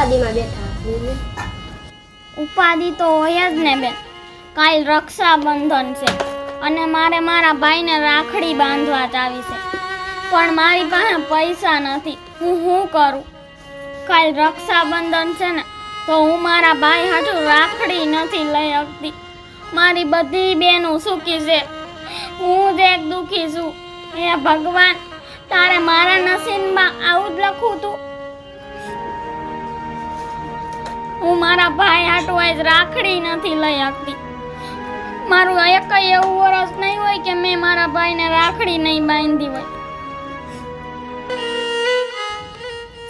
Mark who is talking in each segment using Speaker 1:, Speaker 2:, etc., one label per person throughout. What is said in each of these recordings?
Speaker 1: ઉપાધિમાં બેઠા છીએ.
Speaker 2: ઉપાધિ તો હોય જ ને બેન. કાલ રક્ષાબંધન છે અને મારે મારા ભાઈને રાખડી બાંધવા જાવી છે, પણ મારી પાસે પૈસા નથી. હું શું કરું? કાલ રક્ષાબંધન છે ને, તો હું મારા ભાઈ હાટુ રાખડી નથી લઈ શકતી. મારી બધી બહેનો સુખી છે, હું જ એક દુખી છું. હે ભગવાન, તારે મારા નસીબમાં આવું જ લખું તું. હું મારા ભાઈ હાટુ આજ રાખડી નથી લઈ શકતી. મારું એકય એવું વરસ નહીં હોય કે મેં મારા ભાઈને રાખડી નહીં બાંધી હોય.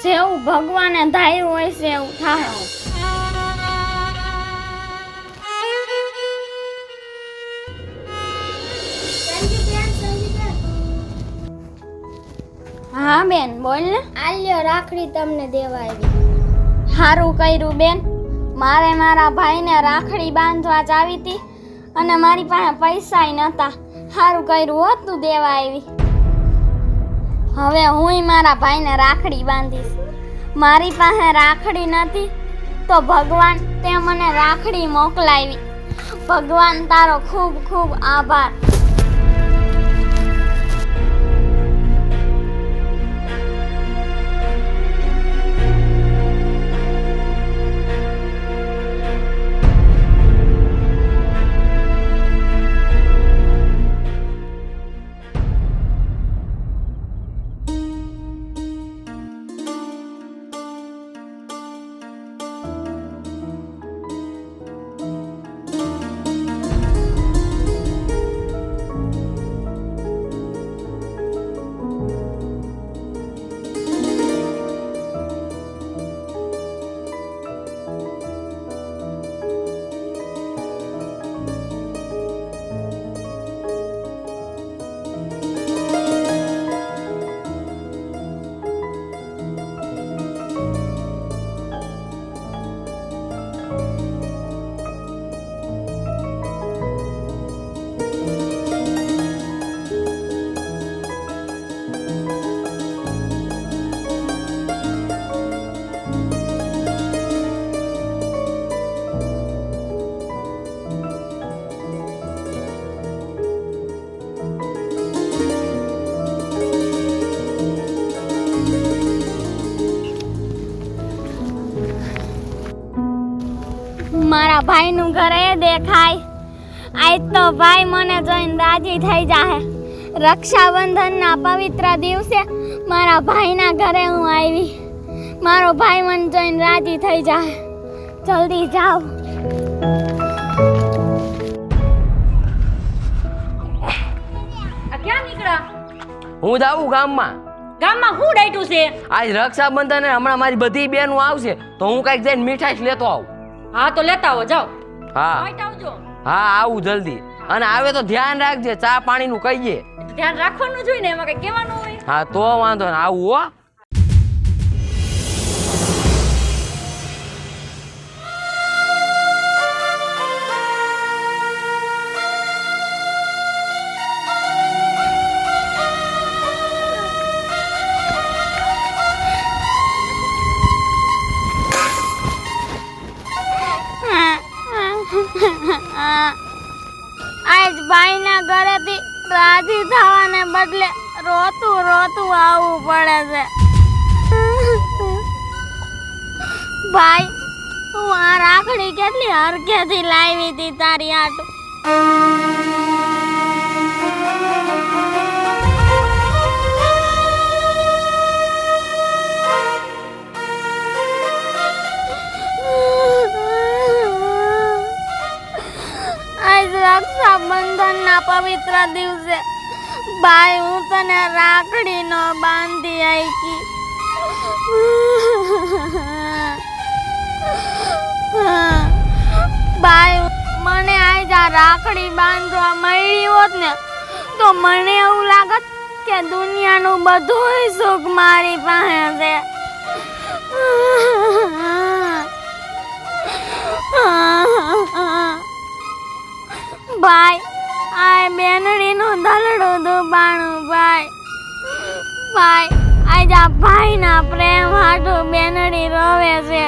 Speaker 2: જેવું ભગવાને ધાર્યું હોય છે એવું થાય. હા બેન, બોલ ને.
Speaker 1: આલ્યો રાખડી તમને દેવા આવી.
Speaker 2: સારું કર્યું બેન. મારે મારા ભાઈને રાખડી બાંધવા જ આવી હતી અને મારી પાસે પૈસા નહોતા. સારું કર્યું હોત તું દેવા આવી. હવે હુંય મારા ભાઈને રાખડી બાંધીશ. મારી પાસે રાખડી નથી તો ભગવાન તે મને રાખડી મોકલાવી. ભગવાન તારો ખૂબ ખૂબ આભાર. મારા ભાઈનું ઘરે દેખાય. આજ તો ભાઈ મને જોઈને રાજી થઈ જાહે. રક્ષાબંધનના પવિત્ર દિવસે મારા ભાઈના ઘરે હું આવી. મારો ભાઈ મને જોઈને રાજી થઈ જાહે. જલ્દી જાઓ.
Speaker 3: આ ક્યાં નીકળ્યા?
Speaker 4: હું જાઉં ગામમાં.
Speaker 3: ગામમાં શું ડાયટું છે?
Speaker 4: આજ રક્ષાબંધન ને હમણાં મારી બધી બહેનો આવશે તો હું કઈક જઈને મીઠાઈ લેતો આવું.
Speaker 3: હા તો લેતા આવો, જાઓ.
Speaker 4: હા
Speaker 3: વાઈટ આવજો.
Speaker 4: હા આવું જલ્દી. અને આવે તો ધ્યાન રાખજે, ચા પાણી નું કહીએ.
Speaker 3: ધ્યાન રાખવાનું જોઈએ ને, એમાં કઈ કહેવાનું હોય?
Speaker 4: હા તો વાંધો ને, આવું હો.
Speaker 2: આજ ભાઈના ઘરેથી રાજી થવાને બદલે રોતું રોતું આવવું પડે છે. ભાઈ, તું આ રાખડી કેટલી હરખેથી લાવી હતી તારી હાટુ. રક્ષાબંધનના પવિત્ર દિવસે ભાઈ હું તને રાખડી ન બાંધી આઈકી. ભાઈ, મને આજ આ રાખડી બાંધવા મળી હોત ને તો મને એવું લાગત કે દુનિયાનું બધું સુખ મારી પાસે છે. ભાઈ, આ બેનડીનું દલડું દુબાણું. ભાઈ, આજ આ ભાઈના પ્રેમ હાટુ બેનડી રોવે છે.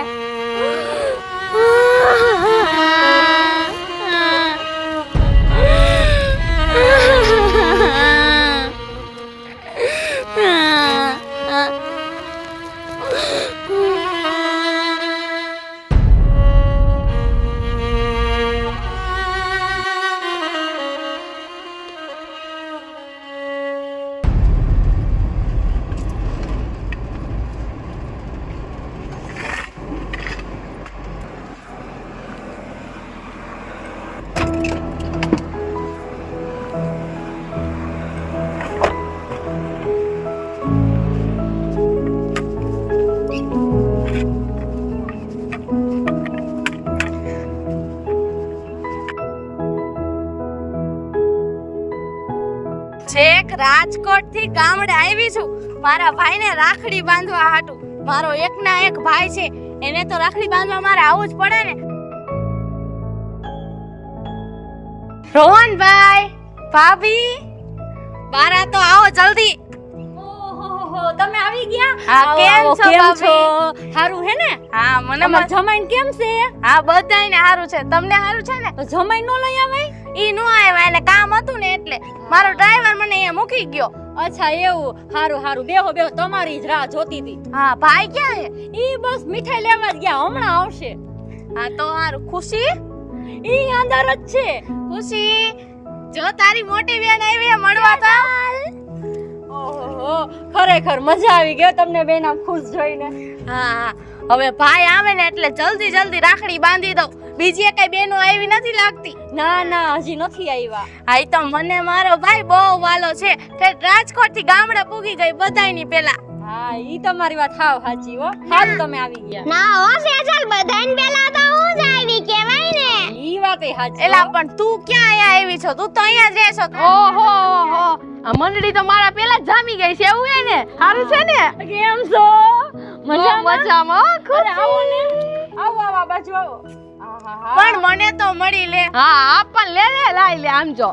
Speaker 5: છેક રાજકોટ થી ગામડે આવી છું મારા ભાઈને રાખડી બાંધવા હાટુ. મારો એકના એક ભાઈ છે, એને તો રાખડી બાંધવા મારે આવવું જ પડે ને. રોહનભાઈ, ભાભી, બારા તો આવો જલ્દી.
Speaker 3: ઓહો તમે આવી ગયા?
Speaker 5: હા, કેમ છો ભાભી?
Speaker 3: હારું હે ને?
Speaker 5: હા, મને
Speaker 3: તમાર જમાઈન કેમ છે?
Speaker 5: હા, બધાયને હારું છે. તમને હારું છે ને?
Speaker 3: તો જમાઈ નો લઈ આવે?
Speaker 5: ઈ નો આવ્યા, એને કામ હતું ને એટલે. મારો ડ્રાઈવર મને અહીંયા મૂકી ગયો.
Speaker 3: અચ્છા એવું. હારું હારું, બેહો બેહો, તમારી જ રાહ જોતી હતી.
Speaker 5: હા, ભાઈ ક્યાં છે?
Speaker 3: ઈ બસ મીઠાઈ લેવા જ ગયા, હમણાં આવશે.
Speaker 5: હા, તો હારું. ખુશી?
Speaker 3: ઈ અંદર જ છે.
Speaker 5: ખુશી, જો તારી મોટી બેન આવી છે મળવા તો.
Speaker 3: ઓહો, ખરેખર મજા આવી ગઈ તમને બેન આમ ખુશ જોઈને.
Speaker 5: હા, હવે ભાઈ આવે ને એટલે જલ્દી જલ્દી રાખડી બાંધી દઉં. બીજી કઈ બેનો આવી નથી લાગતી.
Speaker 3: ના ના, હજી નથી આવ્યા.
Speaker 5: હા, તો મને મારો ભાઈ બહુ વાલો છે. તે રાજકોટ થી ગામડે પૂગી ગઈ બધાયની પેલા.
Speaker 3: હા, ઈ તમારી વાત હાવ સાચી હો. હારું તમે આવી ગયા.
Speaker 2: ના હો સેજલ, બધાને પેલા તો હું જ આવી કહેવાય ને.
Speaker 3: ઈ વાતે સાચી.
Speaker 5: એલા પણ તું ક્યાં અહીંયા આવી છો? તું તો અહીંયા જ રહેશો.
Speaker 6: ઓહો ઓહો, આ મંડળી તો મારા પેલા જ જામી ગઈ છે એવું હે ને? સારું છે ને?
Speaker 3: કેમ છો? મજામાં?
Speaker 6: મજામાં.
Speaker 3: અરે આવો ને. આવો આવો, આ બાજુ આવો. આહાહા.
Speaker 5: પણ મને તો મળી લે.
Speaker 6: હા આપ પણ લે લાઈ લે આમ જો.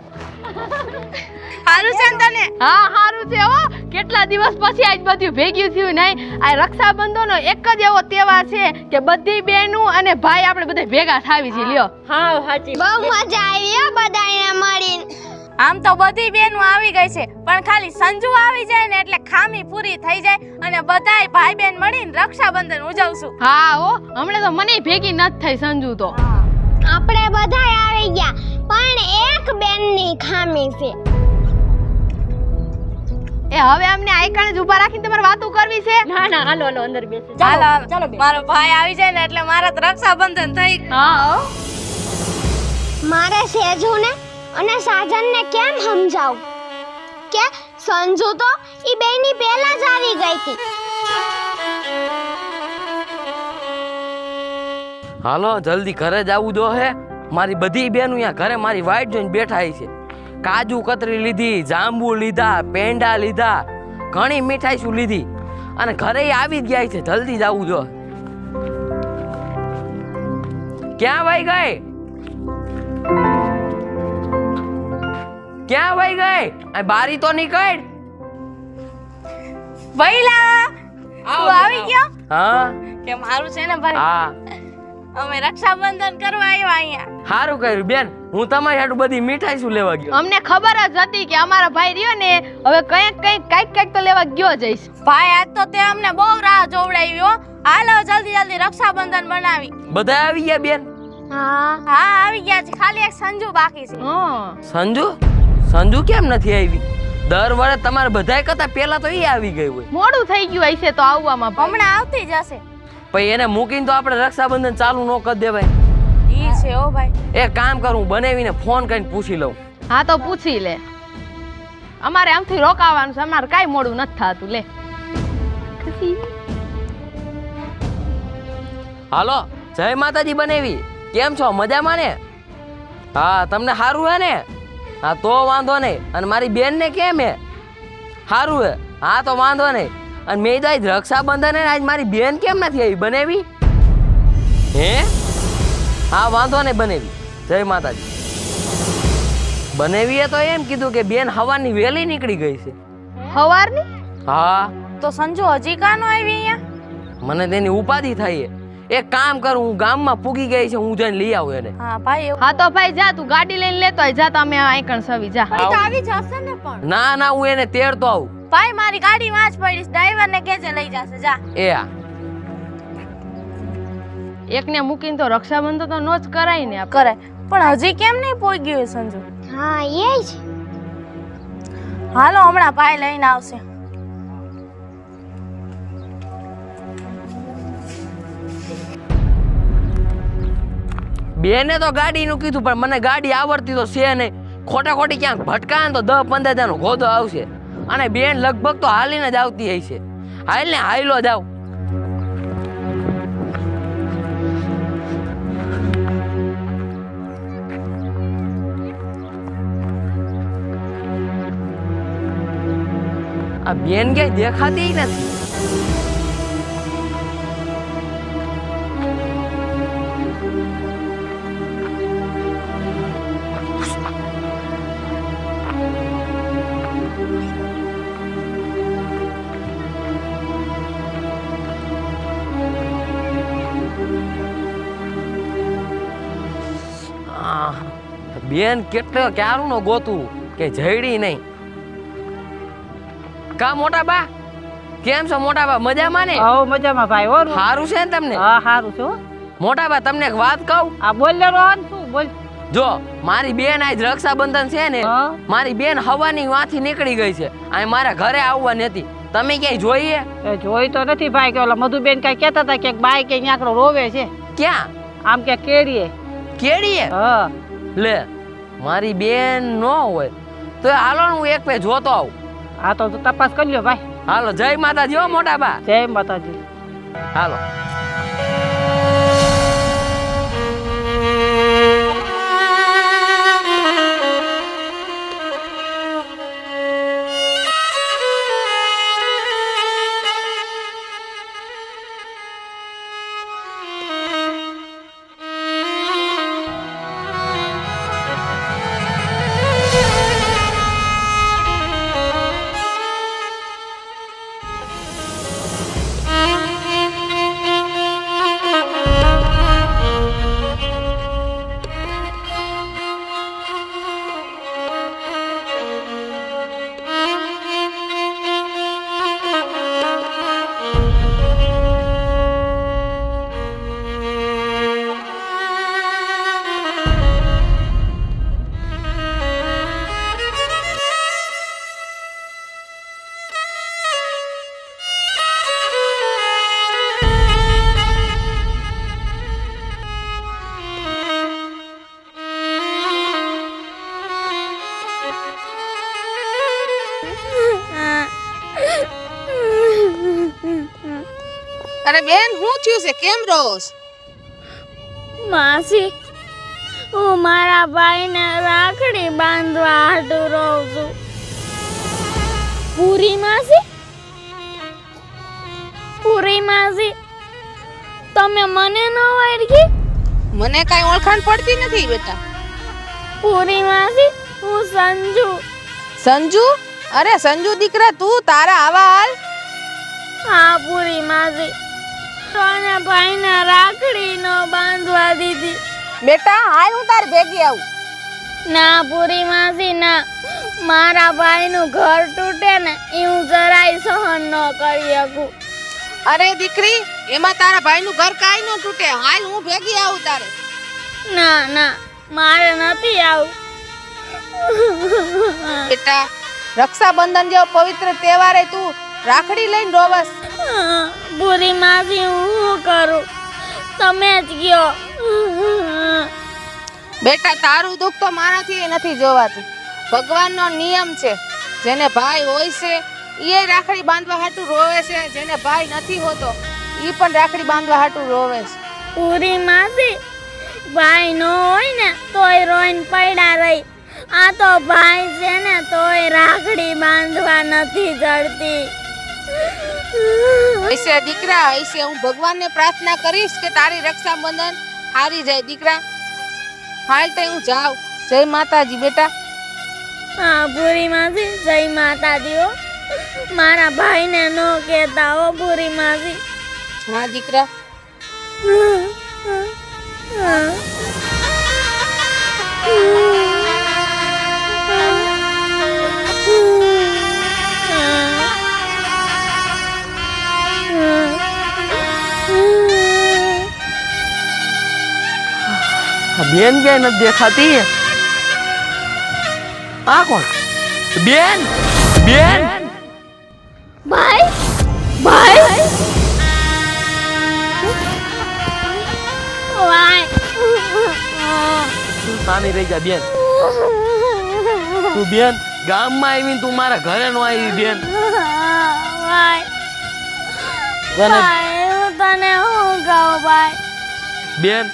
Speaker 5: સારું છે ને તને?
Speaker 6: હા સારું છે હો. કેટલા દિવસ પછી આજ બધું ભેગ્યું થયું નહીં. આ રક્ષાબંધનનો એક જ એવો તહેવાર છે કે બધી બહેનો અને ભાઈ આપણે બધા ભેગા થાવી છે. લ્યો.
Speaker 3: હાવ સાચી.
Speaker 2: બહુ મજા આવી હો બધાને મળીને.
Speaker 5: આમ તો બધી બહેનો આવી ગઈ છે, પણ ખાલી સંજુ આવી જાય ને એટલે ખામી પૂરી થઈ જાય અને બધાય ભાઈ બહેન મળીને રક્ષાબંધન ઉજવશું.
Speaker 6: હા હો, હમણે તો મને ભેગી નથી થઈ સંજુ તો.
Speaker 2: આપણે બધાય આવી ગયા, પણ એક બેનની ખામી છે.
Speaker 6: એ હવે અમને આઈકણે જ ઊભા રાખીને તમારે વાતો કરવી છે?
Speaker 3: ના ના, હાલો હાલો અંદર બેસો.
Speaker 5: હાલો,
Speaker 3: ચાલો
Speaker 5: હાલો.
Speaker 3: ચાલો બેન.
Speaker 5: મારો ભાઈ આવી જાય ને એટલે મારા તો રક્ષાબંધન થઈ.
Speaker 6: હા હો.
Speaker 2: મારે સેજુને અને સાજનને કેમ સમજાવું કે સંજુ તો ઈ બેની પહેલા જ આવી ગઈ હતી.
Speaker 4: હાલો જલ્દી ઘરે જવું દો હે. મારી બધી બેનો અહીંયા ઘરે મારી વાઈટ જોઈને બેઠા છે. કાજુ કતરી લીધી, જાંબુ લીધા, પેંડા લીધા, ઘણી મીઠાઈ શું લીધી અને ઘરે આવી જ ગયા છે. જલ્દી જવું જો. ક્યાં વઈ ગઈ? ક્યાં વઈ ગઈ? આ બારી તો નીકળ.
Speaker 5: વૈલા, તું આવી ગયો?
Speaker 4: હા
Speaker 5: કે મારું છે ને ભાઈ,
Speaker 4: હા
Speaker 5: અમે રક્ષાબંધન કરવા આવ્યા અહીંયા.
Speaker 4: સારું કર્યું બેન. હું તમારી હાટુ બધી મીઠાઈ શું લેવા ગયો.
Speaker 6: અમને ખબર જ હતી કે અમારા ભાઈ રહ્યો ને હવે કઈક તો લેવા ગયો જઈશ.
Speaker 5: ભાઈ આજ તો તે અમને બહુ રાહ જોવડાવ્યો. હાલો જલ્દી જલ્દી રક્ષાબંધન બનાવી.
Speaker 4: બધા આવી ગયા બેન?
Speaker 5: હા આવી ગયા છે, ખાલી એક સંજુ બાકી છે.
Speaker 4: સંજુ? સંજુ કેમ નથી આવી? દર વર્ષે તમારે બધાય કરતા પહેલા તો એ આવી ગઈ હોય.
Speaker 6: મોડું થઈ ગયું હશે તો આવવામાં.
Speaker 5: હમણાં આવતી જ હશે.
Speaker 4: પછી એને મૂકીને તો આપણે રક્ષાબંધન ચાલુ ન કરી દેવાય.
Speaker 5: ઈ છે ઓ ભાઈ.
Speaker 4: એક કામ કરું, બનાવીને ફોન કરીને પૂછી લઉં.
Speaker 6: હા તો પૂછી લે. અમારે આમથી રોકાવાનું છે, અમારે કાઈ મોડું નથી થતું. લે
Speaker 4: હાલો, જય માતાજી બનાવી. કેમ છો? મજામાં ને? હા, તમને સારું હે ને? હા તો વાંધો નહીં. અને મારી બેન ને કેમ હે? સારું હે? હા તો વાંધો નહીં. અને મેં તો આજ રક્ષાબંધન હે, આજ મારી બેન કેમ નથી આવી? બનાવી હે? હા વાંધો નહીં બનાવી. જય માતાજી. બનાવીએ તો એમ કીધું કે બેન હવાની વેલી નીકળી ગઈ છે.
Speaker 6: સવારની?
Speaker 4: હા
Speaker 5: તો સંજુ હજી કાનો આવી અહીંયા?
Speaker 4: મને તેની ઉપાધિ થાય છે. એક કામ કરું, હું ગામમાં પૂગી ગઈ છે, હું જઈને લઈ આવું એને.
Speaker 5: હા ભાઈ એવું
Speaker 6: હા તો ભાઈ જા, તું ગાડી લઈને લેતો આય. જા તમે આઈકણ સવી જા.
Speaker 5: ભાઈ તો આવી જશે ને પણ.
Speaker 4: ના ના, હું એને તેડતો આવું.
Speaker 5: ભાઈ મારી ગાડી વાંચ પડીશ, ડ્રાઈવર ને કેજે લઈ જશે. જા.
Speaker 4: એ આ
Speaker 6: એકને મૂકીને તો રક્ષાબંધન તો નો જ કરાય ને આપણે.
Speaker 5: કરે પણ હજી કેમ નહીં પહોંચ્યું સંજુ?
Speaker 1: હા એ જ.
Speaker 5: હાલો હમણાં ભાઈ લઈને આવશે.
Speaker 4: બેને તો ગાડીનું કીધું, પણ મને ગાડી આવડતી તો છે નહીં. ખોટા ખોટી ક્યાંક ભટકાય ને તો 10-15 હજારનો ગોદો આવશે. અને બેન લગભગ તો હાલીને જ આવતી હશે. હાલ ને, હાઈલો જાવ. આ બેન ક્યાંય દેખાતી નથી. બેન કેટલો ક્યારું નો ગોતું કે જઈડી નહીં. કા મોટા બા, કેમ છો મોટા બા? મજામાં ને?
Speaker 7: આવો મજામાં ભાઈ. હો
Speaker 4: સારું છે ને તમને?
Speaker 7: હા સારું છે. હો
Speaker 4: મોટા બા, તમને એક વાત કહું?
Speaker 7: આ બોલ લે રોહન, શું બોલ?
Speaker 4: જો મારી બેન આજ રક્ષાબંધન છે ને,
Speaker 7: હા.
Speaker 4: મારી બેન હવાની વાંથી નીકળી ગઈ છે. આ મારા ઘરે આવવાની હતી. તમે ક્યાંય જોઈએ?
Speaker 7: એ જોઈ તો નથી ભાઈ. કે ઓલા મધુબેન કઈ કહેતા હતા કે બાઈ કે ન્યાકડો રોવે છે.
Speaker 4: ક્યાં?
Speaker 7: આમ કે કેડીએ.
Speaker 4: કેડીએ?
Speaker 7: હા
Speaker 4: લે, મારી બેન નો હોય તો હાલો ને, હું એક પે જોતો આવું.
Speaker 7: હા તો તપાસ કરી લ્યો ભાઈ.
Speaker 4: હાલો, જય માતાજી હો મોટા બા.
Speaker 7: જય માતાજી.
Speaker 4: હાલો.
Speaker 5: અરે બેન શું થયું છે? કેમ રોસ?
Speaker 2: માસી, હું મારા ભાઈને રાખડી બાંધવા હાટુ રહું છું. પૂરી માસી? પૂરી માસી, તમે મને ન ઓળખી?
Speaker 5: મને કઈ ઓળખાણ પડતી નથી બેટા.
Speaker 2: પૂરી માસી, હું સંજુ.
Speaker 5: સંજુ? અરે સંજુ દીકરા, તું તારા આવા હાલ?
Speaker 2: હા પૂરી માસી, તને ભાઈને રાખડી ન બાંધવા દીધી.
Speaker 5: બેટા હાલ, હું તાર ભેગી આવું.
Speaker 2: ના પૂરી માસી ના, મારા ભાઈનું ઘર તૂટે ને એ હું જરાય સહન ન કરી શકું.
Speaker 5: અરે દીકરી, એમાં તારા ભાઈનું ઘર કાઈ ન તૂટે. હાલ હું ભેગી આવું તારે.
Speaker 2: ના ના, મારે નથી આવું.
Speaker 5: બેટા, રક્ષાબંધન જેવો પવિત્ર તહેવાર હે, તું રાખડી લઈને રોવસ?
Speaker 2: પૂરી માસી, હું શું કરું? તમે જ કયો.
Speaker 5: બેટા, તારું દુઃખ તો મારાથી નથી જોવાતું. ભગવાનનો નિયમ છે, જેને ભાઈ હોય છે એ રાખડી બાંધવા હાટુ રોવે છે, જેને ભાઈ નથી હોતો એ પણ રાખડી બાંધવા હાટુ રોવે છે.
Speaker 2: પૂરી માસી, ભાઈ નો હોય ને તોય રોઈને પડ્યા રહી. આ તો ભાઈ છે ને તોય રાખડી બાંધવા નથી જડતી.
Speaker 5: ऐसे દીકરા, ऐसे હું ભગવાનને પ્રાર્થના કરીશ કે તારી રક્ષાબંધન હારી જાય. દીકરા હાલ તો હું જાઉં. જય માતાજી બેટા.
Speaker 2: હા પૂરી માસી, જય માતાજી હો. મારા ભાઈને ન કહેતા હો પૂરી માસી.
Speaker 5: હા દીકરા,
Speaker 4: આ બેન ક્યાંય નથી દેખાતી. આ કોણ? બેન, બેન.
Speaker 2: ભાઈ ભાઈ વાય
Speaker 4: તું સાની રહી જા બેન. તું બેન ગામમાં આવીને તું મારા ઘરે નો આવી બેન.
Speaker 2: ભાઈ
Speaker 4: તને
Speaker 2: ભાઈ હું તને શું કહું ભાઈ.
Speaker 4: બેન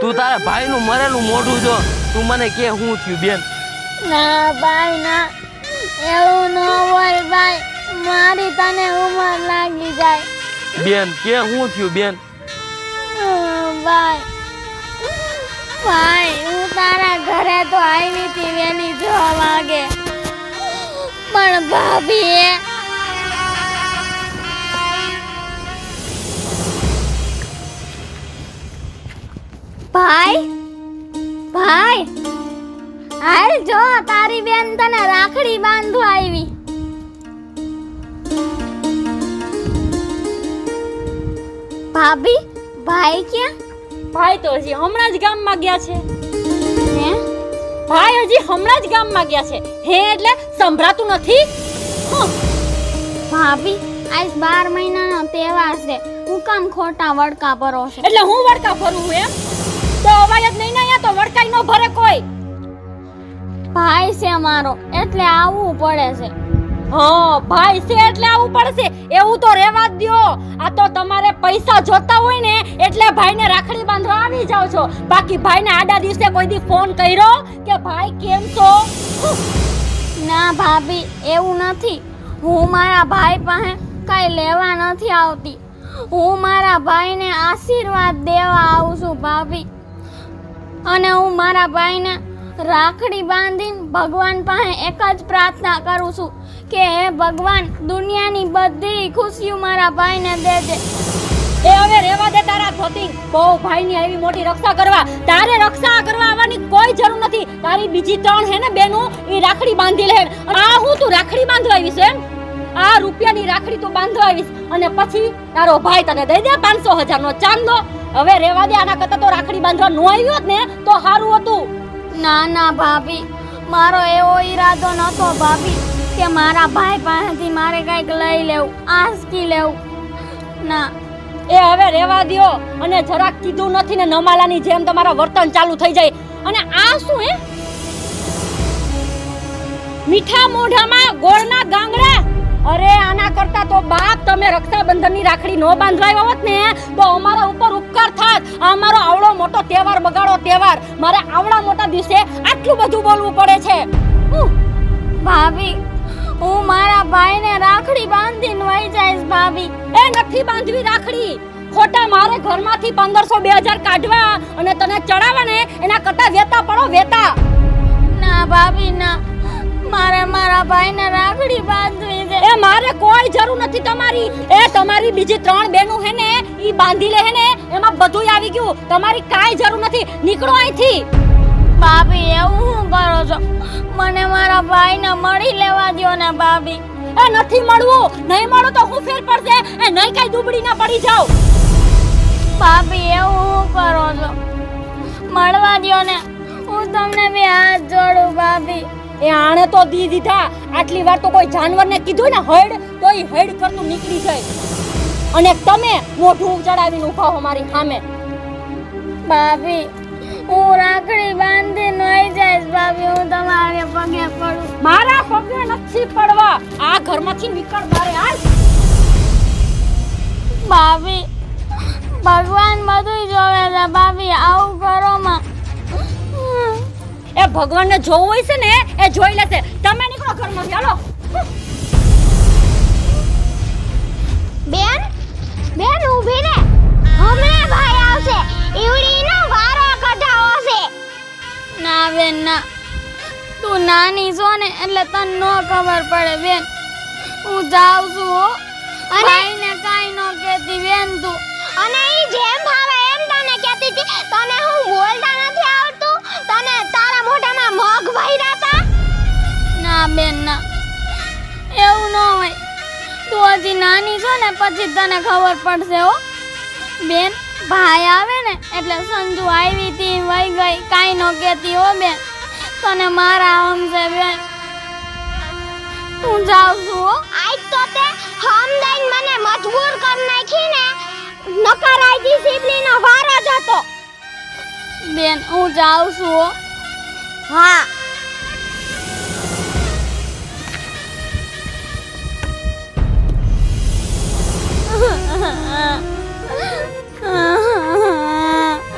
Speaker 4: તું તારા ભાઈનું મરેલું મોઢું જો, તું મને કે શું થયું બેન?
Speaker 2: ના ભાઈ ના, એવું ન હોય ભાઈ, મારી તને ઉંમર લાગી જાય.
Speaker 4: બેન કે શું થયું બેન?
Speaker 2: ભાઈ ભાઈ હું તારા ઘરે તો આવી હતી વેલી 6 વાગે, પણ ભાભીએ ભાઈ ભાઈ હાલ જો તારી બેન તને રાખડી બાંધવા આવી. ભાભી ભાઈ ક્યાં?
Speaker 3: ભાઈ તો હજી હમણાં જ ગામમાં ગયા છે.
Speaker 2: હે
Speaker 3: ભાઈ હજી હમણાં જ ગામમાં ગયા છે. હે એટલે સંભળાતું નથી?
Speaker 2: ભાભી આજ 12 મહિનાનો તહેવાર છે, હું કામ ખોટા વડકા ભરો છો?
Speaker 3: એટલે હું વડકા ભરું એમ? તો અવાજ જ નહીં ને અહીંયા તો વડકાઈ નો ભરે કોઈ.
Speaker 2: ભાઈ છે મારો એટલે આવવું પડે છે.
Speaker 3: હા ભાઈ છે એટલે આવવું પડશે એવું તો રહેવા જ દ્યો. આ તો તમારે પૈસા જોતા હોય ને એટલે ભાઈને રાખડી બાંધવા આવી જાવ છો, બાકી ભાઈને આડા દિવસે કોઈ દી ફોન કર્યો કે ભાઈ કેમ છો?
Speaker 2: ના ભાભી એવું નથી, હું મારા ભાઈ પાસે કઈ લેવા નથી આવતી, હું મારા ભાઈને આશીર્વાદ દેવા આવું છું ભાભી. અને હું મારા ભાઈને રાખડી બાંધીને ભગવાન પાસે એક જ પ્રાર્થના કરું છું કે હે ભગવાન દુનિયાની બધી ખુશીઓ મારા ભાઈને દેજે.
Speaker 3: એ હવે રહેવા દે તારા ધોતી. બહુ ભાઈની આવી મોટી રક્ષા કરવા, તારે રક્ષા કરવા આવવાની કોઈ જરૂર નથી. તારી બીજી 3 હે ને બેનો એ રાખડી બાંધી લે. આ હું તું રાખડી બાંધવા આવીશ એમ? આ રૂપિયાની રાખડી તું બાંધવા આવીશ અને પછી તારો ભાઈ તને દઈ દે 500,000 નો ચાંદલો. હવે રહેવા દે, આના કરતા તો રાખડી બાંધવા ન આવ્યો ને તો સારું હતું.
Speaker 2: ના ના ભાભી, મારો એવો ઈરાદો નતો ભાભી કે મારા ભાઈ પાસેથી મારે કંઈક લઈ લેવું, આંસકી લેવું. ના
Speaker 3: એ હવે રહેવા દ્યો. અને જરાક કીધું નથી ને નમાલાની જેમ તમારા વર્તન ચાલુ થઈ જાય. અને આ શું હે? મીઠા મોઢામાં ગોળના ગાંગડા. અરે આના કરતા તો બાપ તમે રક્ષાબંધનની રાખડી નો બાંધવાયો હોત ને તો અમારા ઉપર ઉપકાર થાત. અમારો આવડો મોટો તહેવાર બગાડો તહેવાર. મારે આવડા મોટા દિવસે આટલું બધું બોલવું પડે છે.
Speaker 2: ભાભી હું મારા ભાઈને રાખડી બાંધીને વહી જઈશ ભાભી.
Speaker 3: એ નથી બાંધવી રાખડી. ખોટા મારે ઘરમાંથી 1500-2000 કાઢવા અને તને ચડાવવા ને એના કરતા વેતા પડો વેતા.
Speaker 2: ના ભાભી ના, મારે મારા ભાઈને રાખડી બાંધવી છે.
Speaker 3: એ મારે કોઈ જરૂર નથી તમારી. એ તમારી બીજી 3 બહેનો હે ને ઈ બાંધી લે હે ને, એમાં બધુંય આવી ગયું. તમારી કાઈ જરૂર નથી. નીકળો અહીંથી.
Speaker 2: ભાભી એવું શું કરો છો? મને મારા ભાઈને મળી લેવા દ્યો ને ભાભી.
Speaker 3: એ નથી મળવું. નહીં મળો તો હું ફેર પડશે. એ નહીં કઈ દુબળી ના પડી જાવ.
Speaker 2: ભાભી એવું શું કરો છો? મળવા દ્યો ને, હું તમને 2 હાથ જોડું ભાભી.
Speaker 3: એ આણે તો દી દીધા. આટલી વાર તો કોઈ જાનવરને કીધું ને હડ તો ઈ હડ કરતું નીકળી જાય. અને તમે મોઢું ચડાવીને ઊભા હો મારી સામે.
Speaker 2: ભાભી હું રાખડી બાંધીને વહી જઈશ ભાભી. હું તમારે પગે પડું.
Speaker 3: મારા પગે નથી પડવા. આ ઘરમાંથી નીકળ બારે હાલ.
Speaker 2: ભાભી ભગવાન બધું જોવે છે ભાભી, આવું કરો માં.
Speaker 3: એ ભગવાનને જોવું હોય છે ને એ જોઈ લેશે. તમે નીકળો ઘરમાંથી. હાલો.
Speaker 1: બેન બેન ઊભી રે, હમણાં ભાઈ આવશે, ઈવડીનો વારો કઢાવો છે.
Speaker 2: ના બેન ના, તું નાની છો ને એટલે તને ન ખબર પડે બેન. હું જાઉં છું હો.
Speaker 1: અને-
Speaker 2: ભાઈને કાંઈ ન કહેતી બેન તું.
Speaker 1: અને ઈ જેમ ભાવે એમ તને કહેતી હતી. તને હું બોલતા નથી આવડતું? તને તારા મોઢામાં મગ ભર્યા તા?
Speaker 2: ના બેન ના, એવું ન હોય. તું હજી નાની છો ને, પછી તને ખબર પડશે હો. બેન, ભાઈ આવે ને એટલે સંજુ આવી હતી વહી ગઈ, કાંઈ ન કહેતી હો બેન. તને મારા સમજે બેન. હું જાઉં છું હો.
Speaker 1: આજ તો તે હમદઈને મને મજબૂર કરી નાખી ને. નકર આજી સિબલીનો વારો જ હતો.
Speaker 2: બેન, હું જાઉં છું હો.
Speaker 1: હા.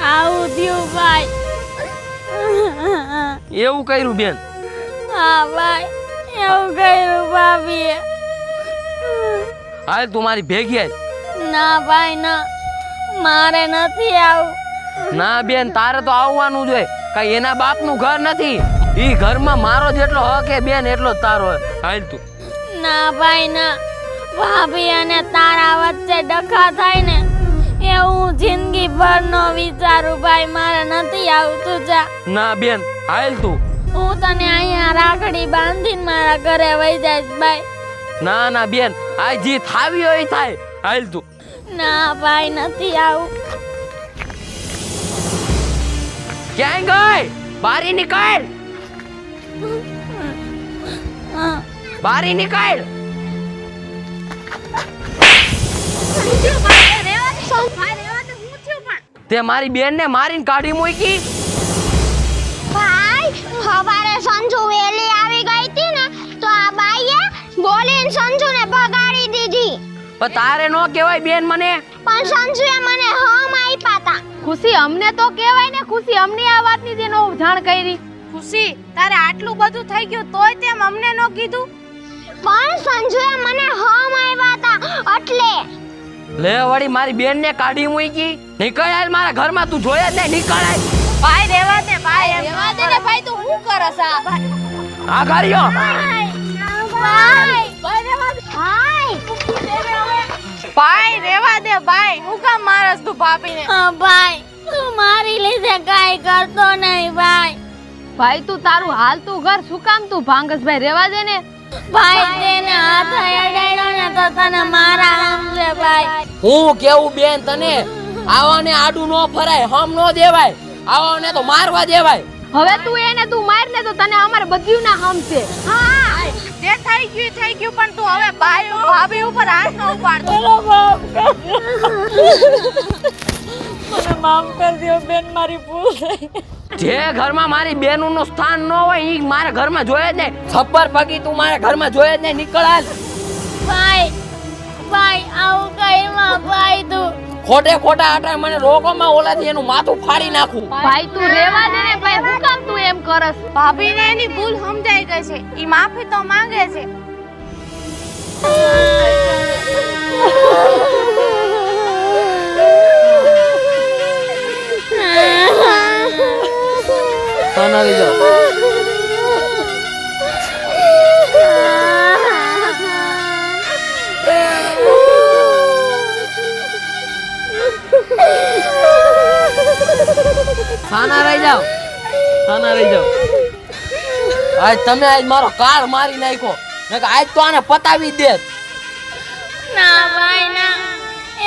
Speaker 2: આવું થયું ભાઈ.
Speaker 4: એવું કર્યું બેન?
Speaker 2: હા ભાઈ, એવું કર્યું ભાભીએ.
Speaker 4: હાલ તું મારી ભેગી આય.
Speaker 2: ના ભાઈ ના, મારે નથી આવું.
Speaker 4: ના બેન, તારે તો આવવાનું જ હોય. કઈ એના બાપનું ઘર નથી. ઈ ઘરમાં મારો જેટલો હક હે બેન, એટલો જ તારો હે. હાલ તું.
Speaker 2: ના ભાઈ ના, ભાભી અને તારા વચ્ચે ડખા થાય ને એ હું જિંદગી ભર નો વિચારું ભાઈ. મારે નથી આવતું. જા.
Speaker 4: ના બેન, હાલ તું.
Speaker 2: હું તને અહીંયા રાખડી બાંધીને મારા ઘરે વહી જઈશ ભાઈ.
Speaker 4: ના ના બેન, આ જી થાવી હોય ઈ થાય. હાલ તું.
Speaker 2: ના ભાઈ, નથી આવું.
Speaker 4: ક્યાંય ગઈ? બારી નીકળ.
Speaker 2: હા.
Speaker 4: બારી નીકળ. તે મારી બેન ને મારીને કાઢી મૂકી.
Speaker 1: ભાઈ, સવારે સંજુ વેલી આવી ગઈ હતી ને તો આ બાઈએ બોલીને સંજુને ભગાડી દીધી.
Speaker 4: પણ તારે નો કહેવાય બેન મને.
Speaker 1: પણ સંજુએ મને હમ આપ્યા તા.
Speaker 6: ખુશી અમને તો કહેવાય ને. ખુશી અમને આ વાતની તેનો જાણ કરી.
Speaker 5: ખુશી, તારે આટલું બધું થઈ ગયું તોય તેમ અમને ન કીધું?
Speaker 1: પણ સંજુએ મને હમ આપ્યા તા એટલે.
Speaker 4: લે વળી મારી બેન ને કાઢી મૂકી. નીકળ હાલ મારા ઘરમાં. તું જોયા જ નહીં. નીકળ હાલ.
Speaker 5: ભાઈ રહેવા દે, ભાઈ એમ
Speaker 3: રેવા દે ને ભાઈ, તું શું કરસ આ?
Speaker 4: આ ગાડીઓ.
Speaker 1: ભાઈ,
Speaker 5: ભાઈ રહેવા દે ભાઈ. હું કામ મારસ તું ભાભીને?
Speaker 2: હા ભાઈ, તું મારી લીધે કાંઈ કરતો નહીં ભાઈ.
Speaker 6: ભાઈ તું તારું હાલતું ઘર શું કામ તું ભાંગસ ભાઈ? રેવા દે ને.
Speaker 2: ભાઈ, તેને હાથ અડાડ્યો ને તો તને મારા સમજે ભાઈ.
Speaker 4: હું કેવું બેન તને? આવાને આડું નો ફરાય, હમ નો દેવાય. આવાને તો મારવા દેવાય.
Speaker 6: હવે તું એને તું માર ને તો તને અમારે બધું ના હમશે.
Speaker 5: હા, જે થઈ ગયું પણ તું હવે ભાઈ ભાભી ઉપર હાથ ન ઉપાડતો.
Speaker 3: મને માફ કરી દો બેન, મારી ભૂલ થઈ.
Speaker 4: જે ઘરમાં મારી બેનું નું સ્થાન ન હોય ઈ મારા ઘરમાં જોયે જ નહીં. છપ્પર પગી તું મારા ઘરમાં જોયે જ નહીં. નીકળ હાલ.
Speaker 2: ભાઈ, ભાઈ, આવું કઈ માં ભાઈ તું.
Speaker 4: ખોટે ખોટા આટા મને રોગોમાં ઓલાથી એનું માથું ફાડી નાખું.
Speaker 6: ભાઈ તું રેવા દે ને ભાઈ. શું કામ તું એમ કરસ?
Speaker 5: ભાભીને એની ભૂલ સમજાઈ ગઈ છે. ઈ માફી તો માંગે છે.
Speaker 4: તને લઈ જાઓ. સાના રહી જાઓ. સાના રહી જાઓ. આજ તમે આજ મારો કાળ મારી નાખ્યો. નકર આજ તો આને પતાવી દે.
Speaker 2: ના ભાઈ ના,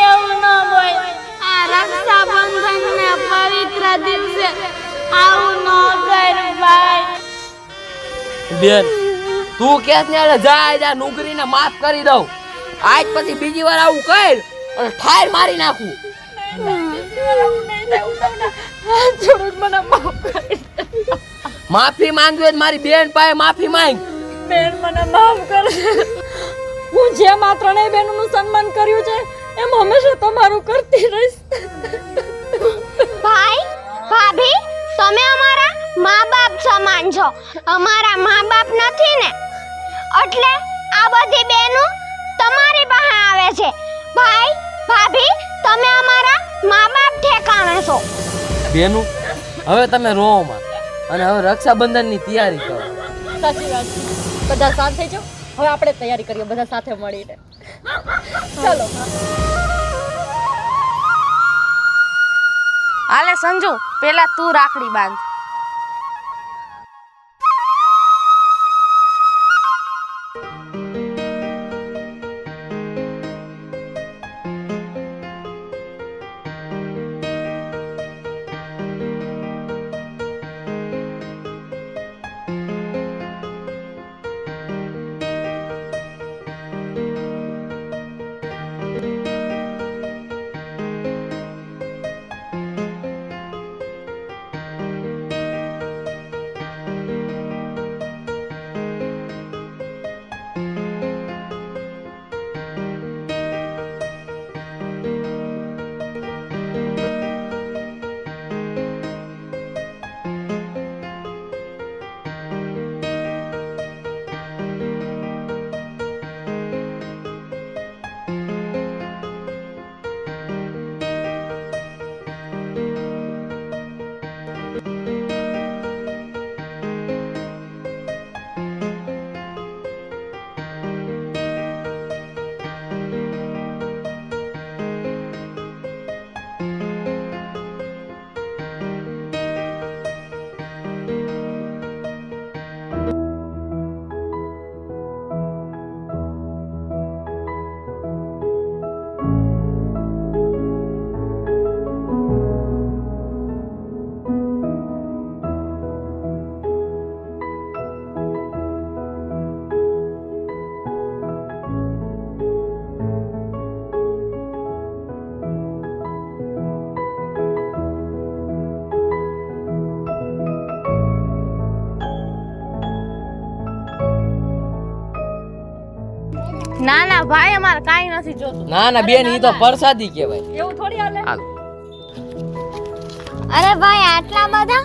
Speaker 2: એવું ન બોલ. આ રક્ષાબંધન ને પવિત્ર દિવસે આવું ન કર ભાઈ.
Speaker 4: બેન, તું કેસ ને એટલે જા નોકરીને માફ કરી દઉં. આજ પછી બીજી વાર આવું કર અને ઠાર મારી નાખું. માફી માંગવી હોય તો મારી બેન પાસે માફી માંગ.
Speaker 3: બેન, મને માફ કરજો. હું જેમ આ ત્રણેય બહેનોનું સન્માન કર્યું છે એમ હંમેશા તમારું કરતી રહીશ.
Speaker 1: ભાઈ, ભાભી, તમે અમારા મા-બાપ સમાન છો. અમારા મા-બાપ નથી ને એટલે આ બધી બહેનો તમારી પાસે આવે છે. ભાઈ, ભાભી, તમે અમારા મા-બાપ ઠેકાણે છો.
Speaker 4: બેનું, હવે તમે રોમાં અને હવે રક્ષાબંધનની તૈયારી કરો.
Speaker 3: સાચી વાત છે. બધા શાંત થઈ જાઓ. હવે આપણે તૈયારી કરીએ બધા સાથે મળીને. ચલો.
Speaker 5: હાલે સંજુ, પેલા તું રાખડી બાંધ. ના ના ભાઈ, અમારે કાંઈ નથી જોતું.
Speaker 4: ના ના બેન, ઈ તો પ્રસાદી કહેવાય.
Speaker 3: એવું થોડી હાલે.
Speaker 4: હાલ.
Speaker 2: અરે ભાઈ આટલા બધા